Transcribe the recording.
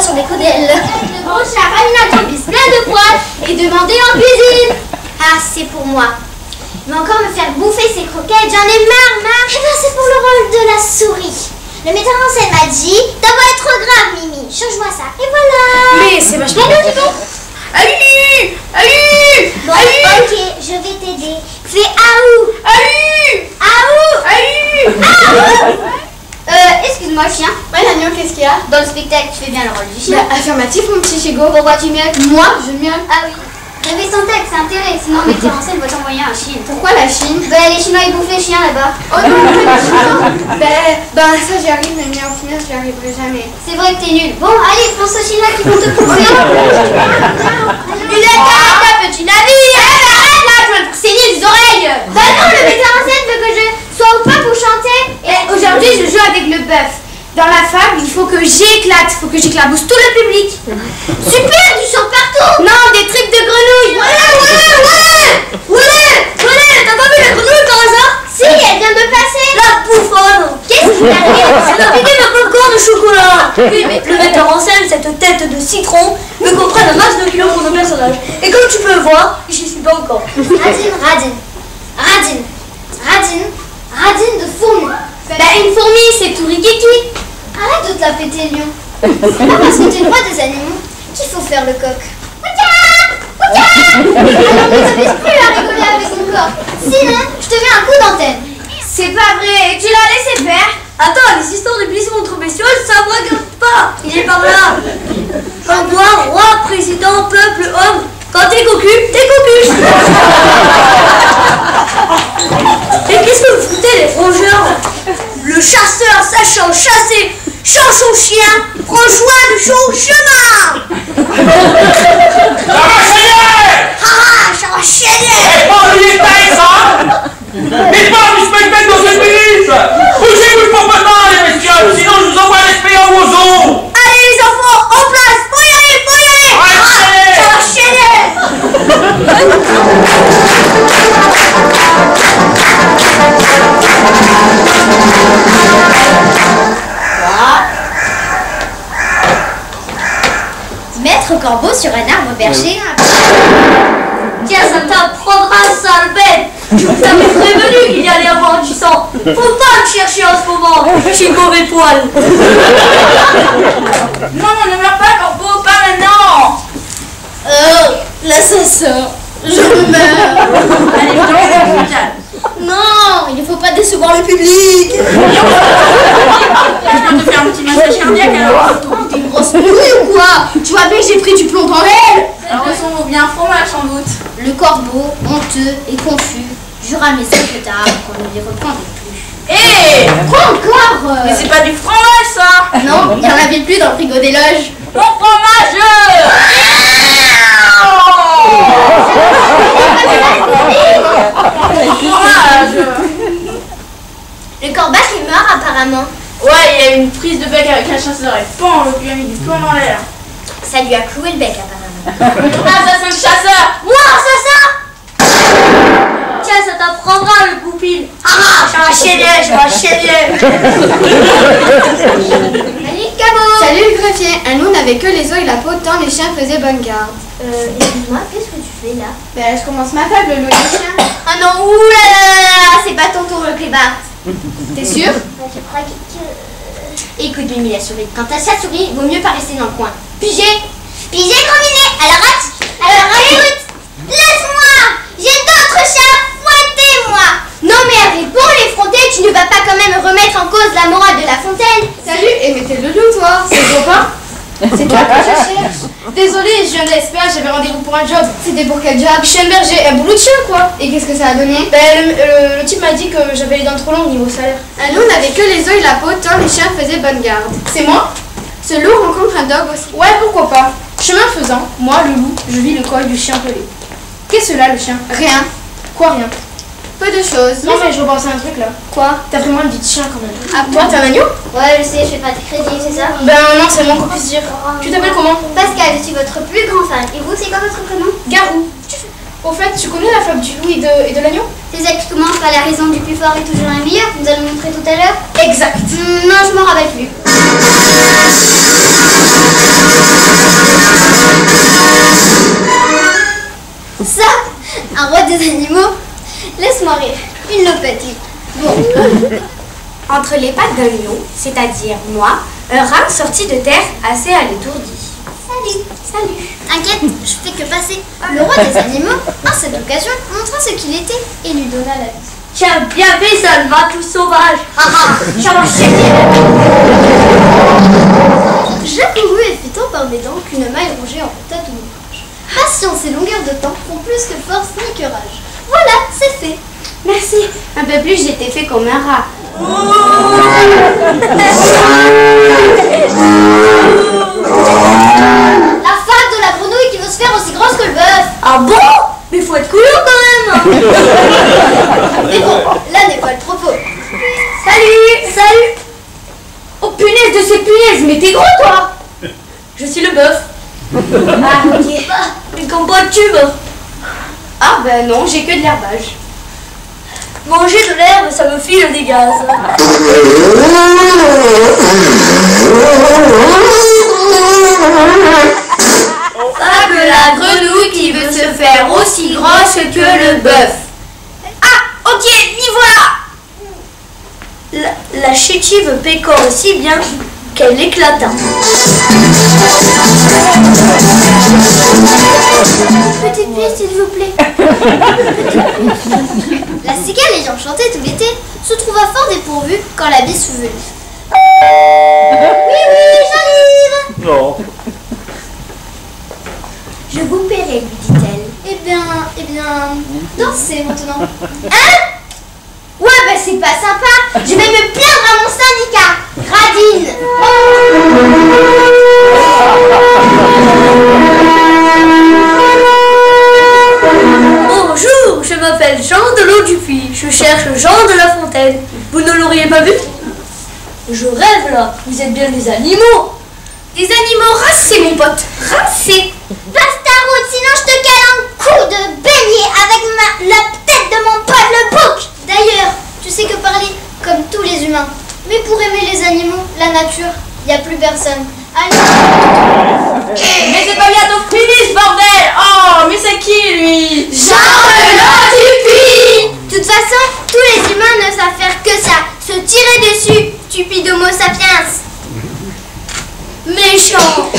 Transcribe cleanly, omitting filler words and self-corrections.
sur des coudelles. De broche la ramina tombis plein de poils et demander en cuisine. Ah, c'est pour moi. Il va encore me faire bouffer ses croquettes, j'en ai marre. Eh ben, c'est pour le rôle de la souris. Le metteur en scène m'a dit, ça va être trop grave, Mimi. Change-moi ça. Et voilà. Mais c'est vachement bien, dis donc. Aïe, aïe, Bon, aïe. ok, je vais t'aider. Fais aou. Aïe, Aou. aïe. Excuse-moi, chien. Ouais, l'agneau, qu'est-ce qu'il y a? Dans le spectacle, tu fais bien le rôle du chien. Bah, affirmatif, mon petit Chigo. Pourquoi tu miaules? Moi, je miaule. Ah oui. Réveille son texte, c'est intérêt. Sinon, le metteur en scène va t'envoyer un chien. Pourquoi la Chine? Bah, les Chinois, ils bouffent les chiens là-bas. Oh non, pas les Chinois. Ben, ça j'y arrive, mais au final, j'y arriverai jamais. C'est vrai que t'es nul. Bon, allez, pense aux Chinois qui vont te bouffer. Une attaque, un petit navire. Arrête là, je vais te saigner les oreilles. Bah non, le metteur en scène veut que je sois au pas pour chanter. Et aujourd'hui, je joue avec le bœuf. Dans la fable, il faut que j'éclate. Il faut que j'éclabousse tout le public. Super, tu chantes partout. Non, des trucs de grenouille. Ouais, t'as pas vu la grenouille par hasard? Si, elle vient de passer. La bouffonne. Qu'est-ce qui t'arrive? Elle a vidé ma popcorn de chocolat. Oui, mais le metteur en scène, cette tête de citron, veut qu'on prenne un max de kilos pour nos personnages. Et comme tu peux le voir, j'y suis pas encore. Radine de fourmi. Bah, une fourmi, c'est tout rikiki. Arrête de te la péter, lion. C'est pas parce que t'es le roi des animaux qu'il faut faire le coq. Alors ne t'amuses plus à rigoler avec mon corps. Sinon, je te mets un coup d'antenne. C'est pas vrai, tu l'as laissé faire. Attends, les histoires de blessures entre bestioles, ça me regarde pas. Il est par là. Pouvoir, roi, président, peuple, homme. Quand t'es cocu, t'es cocu. Et qu'est-ce que vous foutez, les rongeurs? Le chasseur, sachant chasser, change son chien, prend soin de son chemin. Ça va chier! Ah, ça va chier. Et pas oublier ça! Mais pas du spectacle dans cette minute! Bougez-vous complètement les bestioles, sinon je vous envoie l'esprit en oiseau! Allez les enfants, en place, faut y aller, faut y aller. Ouais, Ça va chier. Maître corbeau sur un arbre perché. Tiens, ça t'apprendra, sale bête. Je vous avais prévenu qu'il y allait avoir du sang. Faut pas me chercher en ce moment. J'ai mauvais poil. Non, ne meurs pas, corbeau, pas maintenant. L'assassin, je meurs. Allez, je t'envoie à l'hôpital. Non, il ne faut pas décevoir le public. Je viens de faire un petit massage cardiaque alors. T'es une grosse nouille ou quoi? Tu vois bien que j'ai pris du plomb dans l'aile. Ça ressemble bien un fromage sans doute. Le corbeau, honteux et confus, jura mes secrétaires qu'on ne les reprendrait plus. Hé, Quoi encore mais c'est pas du fromage ça. Non, il n'y en avait plus dans le frigo des loges. Mon fromage. Le corbac est mort apparemment. Ouais, il y a eu une prise de bec avec un chasseur et pan, le lui a mis du plomb dans l'air. Ça lui a cloué le bec apparemment. Assassin de chasseur. Moi, assassin! Tiens, ça t'apprendra le goupil. Ah, ça va chier, ça va chier. Salut, cabot! Salut le greffier. Un loup n'avait que les os et la peau tant les chiens faisaient bonne garde. Excuse-moi, qu'est-ce que tu fais là? Ben, je commence ma fable, le loup et les chiens. Oh non, oulala, c'est pas ton tour le clébard. T'es sûr? Je crois que... Écoute Mimi la souris, quand t'as sa souris, vaut mieux pas rester dans le coin. Pigé, gros minet. Alors écoute, laisse-moi. J'ai d'autres chats, fouettez-moi. Non mais arrête, l'effronter, tu ne vas pas quand même remettre en cause la morale de La Fontaine. Salut, et mettez le loup, toi. C'est beau pas? C'est toi que je cherche. Désolée, je viens de l'SPA, j'avais rendez-vous pour un job. C'était pour quel job? Je suis un berger, un boulot de chien quoi. Et qu'est-ce que ça a donné? Ben, le type m'a dit que j'avais les dents trop longues niveau salaire. Un loup n'avait que les os et la peau, tant les chiens faisaient bonne garde. C'est moi? Ce loup rencontre un dog aussi. Ouais, pourquoi pas. Chemin faisant, moi, le loup, je vis le col du chien pelé. Qu'est-ce que là, le chien? Rien. Quoi, rien? Peu de choses. Non, mais je repense à un truc là. Quoi? T'as vraiment une vie de chien quand même. Ah, toi, t'es un agneau? Ouais, je sais, je fais pas de crédit, c'est ça? Ben non, c'est le moins qu'on puisse dire. Tu t'appelles comment? Pascal, je suis votre plus grand fan. Et vous, c'est quoi votre prénom? Garou. Au fait, tu connais la fable du loup et de l'agneau? C'est exactement pas la raison du plus fort est toujours un meilleur, nous allons montrer tout à l'heure. Exact. Non, je m'en rappelle plus. Ça, un roi des animaux. Laisse-moi rire. Une lopette. Bon. Entre les pattes d'un lion, c'est-à-dire moi, un rat sorti de terre assez à l'étourdi. Salut. Salut. Inquiète, je fais que passer. Le roi des animaux, à cette occasion, montra ce qu'il était et lui donna la vie. Tu as bien fait ça, le rat tout sauvage. J'accourus et fut tant par mes dents qu'une maille rongée en coûta tout l'ouvrage. Patience et longueur de temps font plus que force ni que rage. Voilà, c'est fait. Merci. Un peu plus, j'étais fait comme un rat. La femme de la grenouille qui veut se faire aussi grosse que le bœuf. Ah bon? Mais faut être couleur quand même. Mais bon, là n'est pas le propos. Salut. Salut. Oh punaise de ces punaises, mais t'es gros toi. Je suis le bœuf. Ah ok. Mais qu'en bois-tu, bœuf? Ah ben non, j'ai que de l'herbage. Manger de l'herbe, ça me file des gaz. Fable la grenouille qui veut se faire aussi grosse que le bœuf. Ah, ok, m'y voilà. La chétive pécore aussi bien qu'elle éclata. Petite pièce, s'il vous plaît. La cigale ayant chanté tout l'été se trouva fort dépourvue quand la bise fut venue. Oui, j'arrive. Non. Je vous paierai, lui dit-elle. Eh bien, dansez maintenant. Hein? Ouais, bah c'est pas sympa. Je vais me plaindre à mon syndicat. Radine. Bonjour, je m'appelle Jean de l'eau du puits. Je cherche Jean de la Fontaine. Vous ne l'auriez pas vu? Je rêve là. Vous êtes bien des animaux. Des animaux rincés, mon pote. Rincés. Passe ta route, sinon je te cale un coup de beignet avec la tête de mon pote le bouc. D'ailleurs, tu sais que parler comme tous les humains. Mais pour aimer les animaux, la nature, y a plus personne. Allez. Mais c'est pas bientôt fini ce bordel. Oh, mais c'est qui lui? Jean de l'eau du puits. De toute façon, tous les humains ne savent faire que ça. Se tirer dessus, stupide homo sapiens. Méchant.